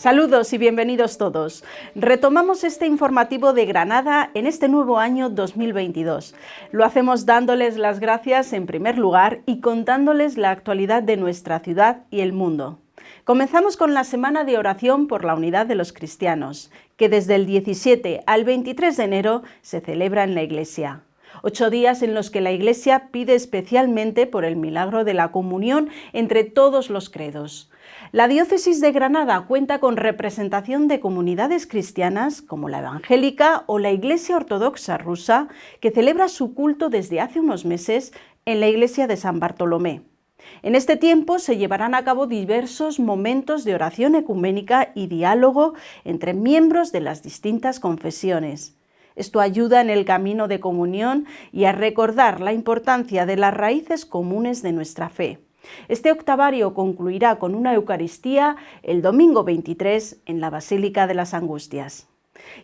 Saludos y bienvenidos todos. Retomamos este informativo de Granada en este nuevo año 2022. Lo hacemos dándoles las gracias en primer lugar y contándoles la actualidad de nuestra ciudad y el mundo. Comenzamos con la Semana de Oración por la Unidad de los Cristianos, que desde el 17 al 23 de enero se celebra en la Iglesia. 8 días en los que la Iglesia pide especialmente por el milagro de la comunión entre todos los credos. La Diócesis de Granada cuenta con representación de comunidades cristianas como la evangélica o la Iglesia Ortodoxa rusa, que celebra su culto desde hace unos meses en la Iglesia de San Bartolomé. En este tiempo se llevarán a cabo diversos momentos de oración ecuménica y diálogo entre miembros de las distintas confesiones. Esto ayuda en el camino de comunión y a recordar la importancia de las raíces comunes de nuestra fe. Este octavario concluirá con una Eucaristía el domingo 23 en la Basílica de las Angustias.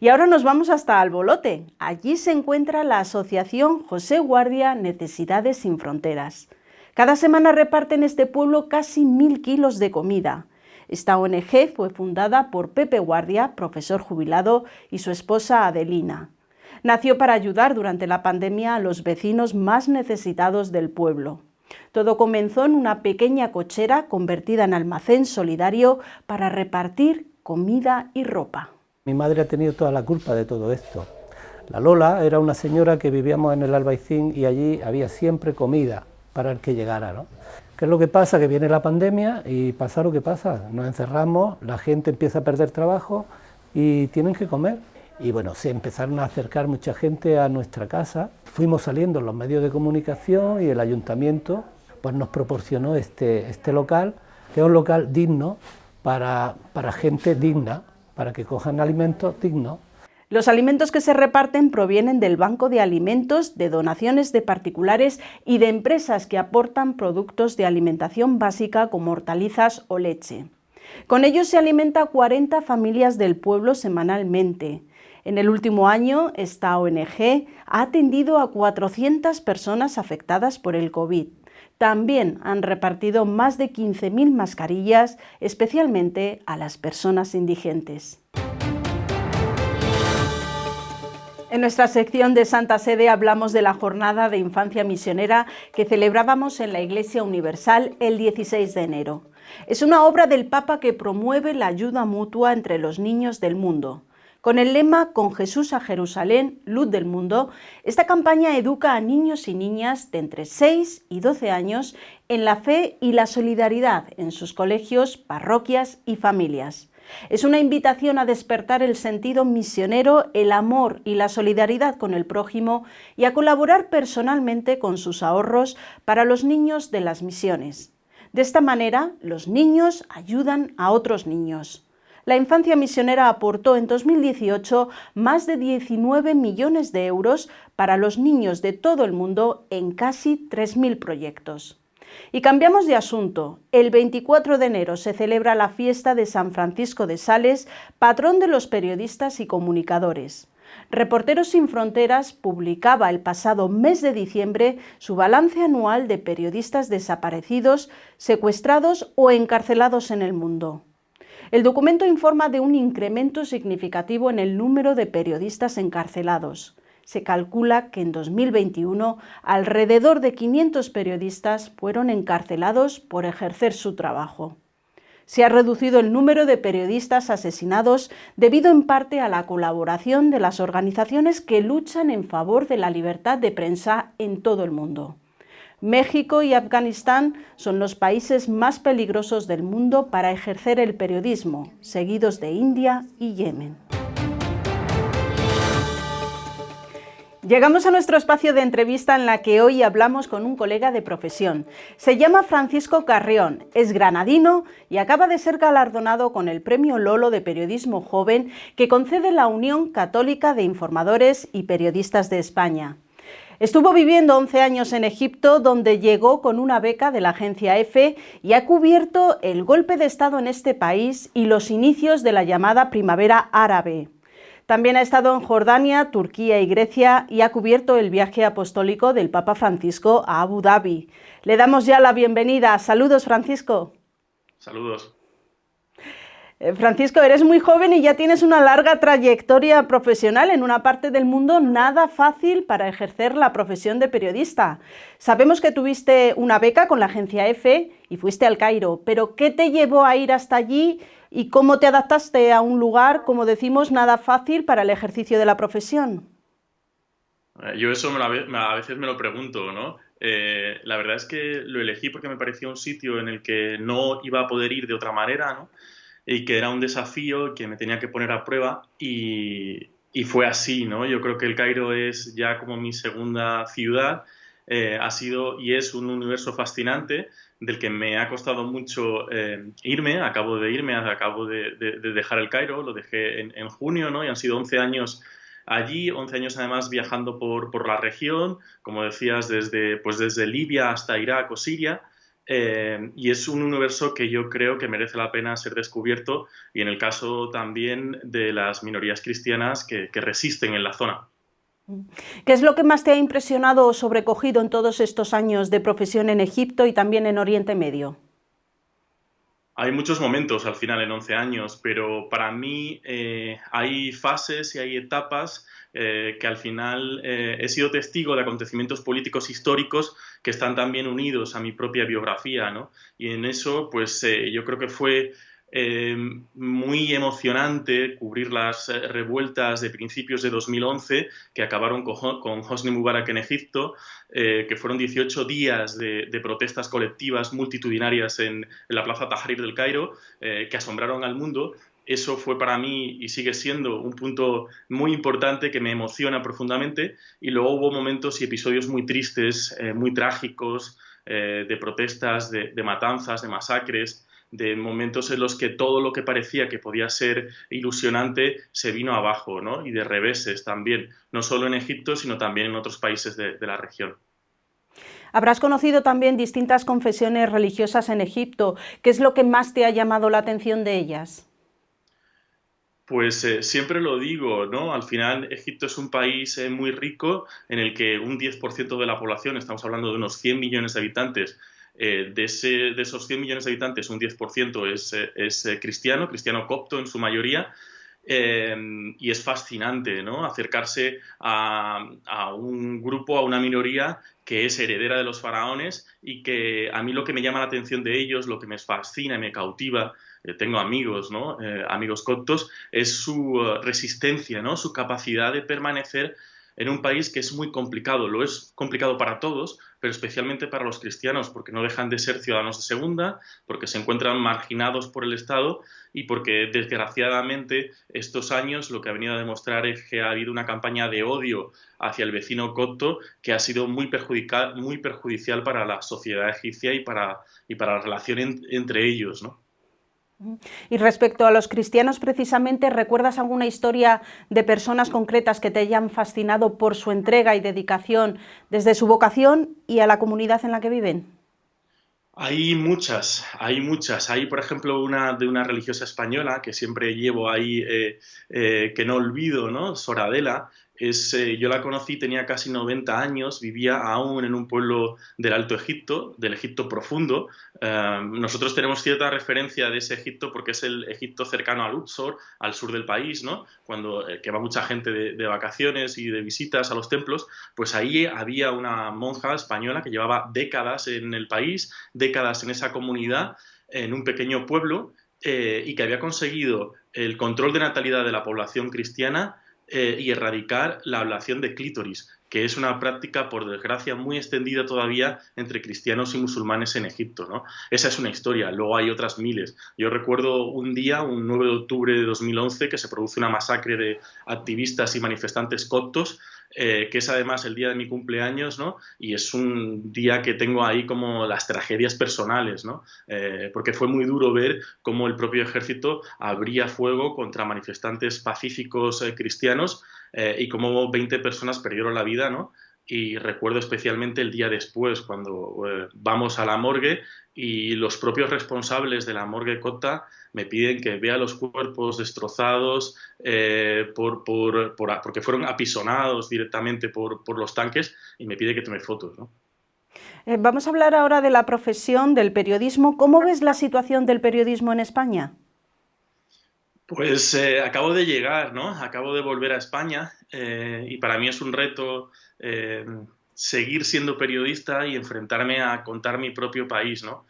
Y ahora nos vamos hasta Albolote. Allí se encuentra la Asociación José Guardia Necesidades Sin Fronteras. Cada semana reparte en este pueblo casi 1000 kilos de comida. Esta ONG fue fundada por Pepe Guardia, profesor jubilado, y su esposa Adelina. Nació para ayudar durante la pandemia a los vecinos más necesitados del pueblo. Todo comenzó en una pequeña cochera convertida en almacén solidario para repartir comida y ropa. Mi madre ha tenido toda la culpa de todo esto. La Lola era una señora que vivíamos en el Albaicín y allí había siempre comida para el que llegara, ¿no? ¿Qué es lo que pasa? Que viene la pandemia y pasa lo que pasa. Nos encerramos, la gente empieza a perder trabajo y tienen que comer. Y bueno, se empezaron a acercar mucha gente a nuestra casa. Fuimos saliendo en los medios de comunicación y el ayuntamiento pues nos proporcionó este local, que es un local digno para gente digna, para que cojan alimentos dignos. Los alimentos que se reparten provienen del Banco de Alimentos, de donaciones de particulares y de empresas que aportan productos de alimentación básica como hortalizas o leche. Con ellos se alimenta a 40 familias del pueblo semanalmente. En el último año, esta ONG ha atendido a 400 personas afectadas por el COVID. También han repartido más de 15.000 mascarillas, especialmente a las personas indigentes. En nuestra sección de Santa Sede hablamos de la Jornada de Infancia Misionera que celebrábamos en la Iglesia Universal el 16 de enero. Es una obra del Papa que promueve la ayuda mutua entre los niños del mundo. Con el lema «Con Jesús a Jerusalén, luz del mundo», esta campaña educa a niños y niñas de entre 6 y 12 años en la fe y la solidaridad en sus colegios, parroquias y familias. Es una invitación a despertar el sentido misionero, el amor y la solidaridad con el prójimo y a colaborar personalmente con sus ahorros para los niños de las misiones. De esta manera, los niños ayudan a otros niños. La Infancia Misionera aportó en 2018 más de 19 millones de euros para los niños de todo el mundo en casi 3.000 proyectos. Y cambiamos de asunto. El 24 de enero se celebra la fiesta de San Francisco de Sales, patrón de los periodistas y comunicadores. Reporteros Sin Fronteras publicaba el pasado mes de diciembre su balance anual de periodistas desaparecidos, secuestrados o encarcelados en el mundo. El documento informa de un incremento significativo en el número de periodistas encarcelados. Se calcula que en 2021 alrededor de 500 periodistas fueron encarcelados por ejercer su trabajo. Se ha reducido el número de periodistas asesinados debido en parte a la colaboración de las organizaciones que luchan en favor de la libertad de prensa en todo el mundo. México y Afganistán son los países más peligrosos del mundo para ejercer el periodismo, seguidos de India y Yemen. Llegamos a nuestro espacio de entrevista en la que hoy hablamos con un colega de profesión. Se llama Francisco Carrión, es granadino y acaba de ser galardonado con el Premio Lolo de Periodismo Joven que concede la Unión Católica de Informadores y Periodistas de España. Estuvo viviendo 11 años en Egipto, donde llegó con una beca de la agencia EFE y ha cubierto el golpe de Estado en este país y los inicios de la llamada Primavera Árabe. También ha estado en Jordania, Turquía y Grecia y ha cubierto el viaje apostólico del Papa Francisco a Abu Dhabi. Le damos ya la bienvenida. Saludos, Francisco. Saludos. Francisco, eres muy joven y ya tienes una larga trayectoria profesional en una parte del mundo nada fácil para ejercer la profesión de periodista. Sabemos que tuviste una beca con la agencia EFE y fuiste al Cairo, pero ¿qué te llevó a ir hasta allí y cómo te adaptaste a un lugar, como decimos, nada fácil para el ejercicio de la profesión? Yo eso a veces me lo pregunto, ¿no? La verdad es que lo elegí porque me parecía un sitio en el que no iba a poder ir de otra manera, ¿no? Y que era un desafío que me tenía que poner a prueba y fue así, ¿no? Yo creo que el Cairo es ya como mi segunda ciudad, ha sido y es un universo fascinante del que me ha costado mucho irme, acabo de irme, acabo de dejar el Cairo, lo dejé en junio, ¿no? Y han sido 11 años allí, 11 años además viajando por la región, como decías, desde Libia hasta Irak o Siria, y es un universo que yo creo que merece la pena ser descubierto y en el caso también de las minorías cristianas que resisten en la zona. ¿Qué es lo que más te ha impresionado o sobrecogido en todos estos años de profesión en Egipto y también en Oriente Medio? Hay muchos momentos al final en 11 años, pero para mí hay fases y hay etapas que al final he sido testigo de acontecimientos políticos históricos que están también unidos a mi propia biografía, ¿no? Y en eso, pues yo creo que fue eh, muy emocionante cubrir las revueltas de principios de 2011 que acabaron con Hosni Mubarak en Egipto, que fueron 18 días de protestas colectivas multitudinarias en la Plaza Tahrir del Cairo, que asombraron al mundo. Eso fue para mí y sigue siendo un punto muy importante que me emociona profundamente. Y luego hubo momentos y episodios muy tristes, muy trágicos, de protestas, de matanzas, de masacres, de momentos en los que todo lo que parecía que podía ser ilusionante se vino abajo, ¿no? Y de reveses también, no solo en Egipto, sino también en otros países de la región. Habrás conocido también distintas confesiones religiosas en Egipto. ¿Qué es lo que más te ha llamado la atención de ellas? Pues siempre lo digo, ¿no? Al final Egipto es un país muy rico en el que un 10% de la población, estamos hablando de unos 100 millones de habitantes, de esos 100 millones de habitantes un 10% es cristiano, cristiano copto en su mayoría, y es fascinante, ¿no? Acercarse a un grupo, a una minoría que es heredera de los faraones y que a mí lo que me llama la atención de ellos, lo que me fascina y me cautiva, tengo amigos, ¿no? Amigos coptos, es su resistencia, ¿no? Su capacidad de permanecer en un país que es muy complicado. Lo es complicado para todos, pero especialmente para los cristianos, porque no dejan de ser ciudadanos de segunda, porque se encuentran marginados por el Estado y porque, desgraciadamente, estos años lo que ha venido a demostrar es que ha habido una campaña de odio hacia el vecino copto que ha sido muy perjudicial para la sociedad egipcia y para la relación entre ellos, ¿no? Y respecto a los cristianos, precisamente, ¿recuerdas alguna historia de personas concretas que te hayan fascinado por su entrega y dedicación desde su vocación y a la comunidad en la que viven? Hay muchas, hay muchas. Hay, por ejemplo, una de una religiosa española que siempre llevo ahí, que no olvido, ¿no? Sor Adela. Yo la conocí, tenía casi 90 años, vivía aún en un pueblo del Alto Egipto, del Egipto profundo. Nosotros tenemos cierta referencia de ese Egipto porque es el Egipto cercano al Luxor, al sur del país, ¿no? Que va mucha gente de vacaciones y de visitas a los templos, pues ahí había una monja española que llevaba décadas en el país, décadas en esa comunidad, en un pequeño pueblo, y que había conseguido el control de natalidad de la población cristiana y erradicar la ablación de clítoris, que es una práctica, por desgracia, muy extendida todavía entre cristianos y musulmanes en Egipto, ¿no? Esa es una historia, luego hay otras miles. Yo recuerdo un día, un 9 de octubre de 2011, que se produce una masacre de activistas y manifestantes coptos, que es además el día de mi cumpleaños, ¿no? Y es un día que tengo ahí como las tragedias personales, ¿no? Porque fue muy duro ver cómo el propio ejército abría fuego contra manifestantes pacíficos cristianos, y cómo 20 personas perdieron la vida, ¿no? Y recuerdo especialmente el día después, cuando vamos a la morgue y los propios responsables de la morgue copta me piden que vea los cuerpos destrozados porque fueron apisonados directamente por los tanques y me pide que tome fotos, ¿no? Vamos a hablar ahora de la profesión del periodismo. ¿Cómo ves la situación del periodismo en España? Pues acabo de llegar, ¿no? Acabo de volver a España y para mí es un reto seguir siendo periodista y enfrentarme a contar mi propio país, ¿no?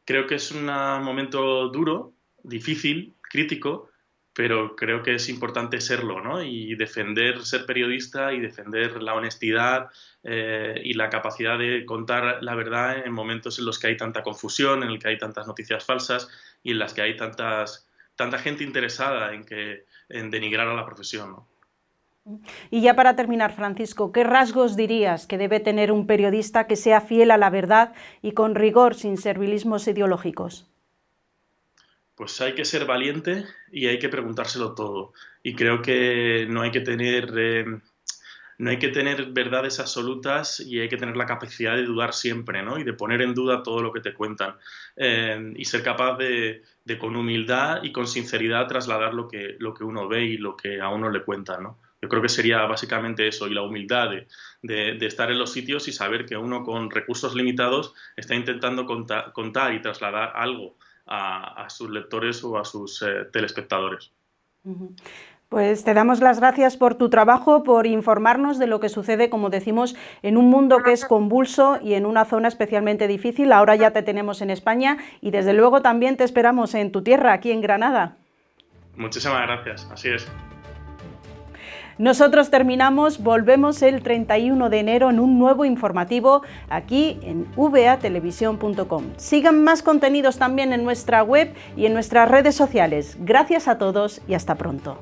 Creo que es un momento duro, difícil, crítico, pero creo que es importante serlo, ¿no? Y defender ser periodista y defender la honestidad y la capacidad de contar la verdad en momentos en los que hay tanta confusión, en el que hay tantas noticias falsas y en las que hay tanta gente interesada en denigrar a la profesión, ¿no? Y ya para terminar, Francisco, ¿qué rasgos dirías que debe tener un periodista que sea fiel a la verdad y con rigor, sin servilismos ideológicos? Pues hay que ser valiente y hay que preguntárselo todo. Y creo que no hay que tener verdades absolutas y hay que tener la capacidad de dudar siempre, ¿no? Y de poner en duda todo lo que te cuentan. Y ser capaz de con humildad y con sinceridad trasladar lo que uno ve y lo que a uno le cuentan, ¿no? Yo creo que sería básicamente eso, y la humildad de estar en los sitios y saber que uno con recursos limitados está intentando contar y trasladar algo a sus lectores o a sus telespectadores. Pues te damos las gracias por tu trabajo, por informarnos de lo que sucede, como decimos, en un mundo que es convulso y en una zona especialmente difícil. Ahora ya te tenemos en España y desde luego también te esperamos en tu tierra, aquí en Granada. Muchísimas gracias, así es. Nosotros terminamos, volvemos el 31 de enero en un nuevo informativo aquí en vatelevisión.com. Sigan más contenidos también en nuestra web y en nuestras redes sociales. Gracias a todos y hasta pronto.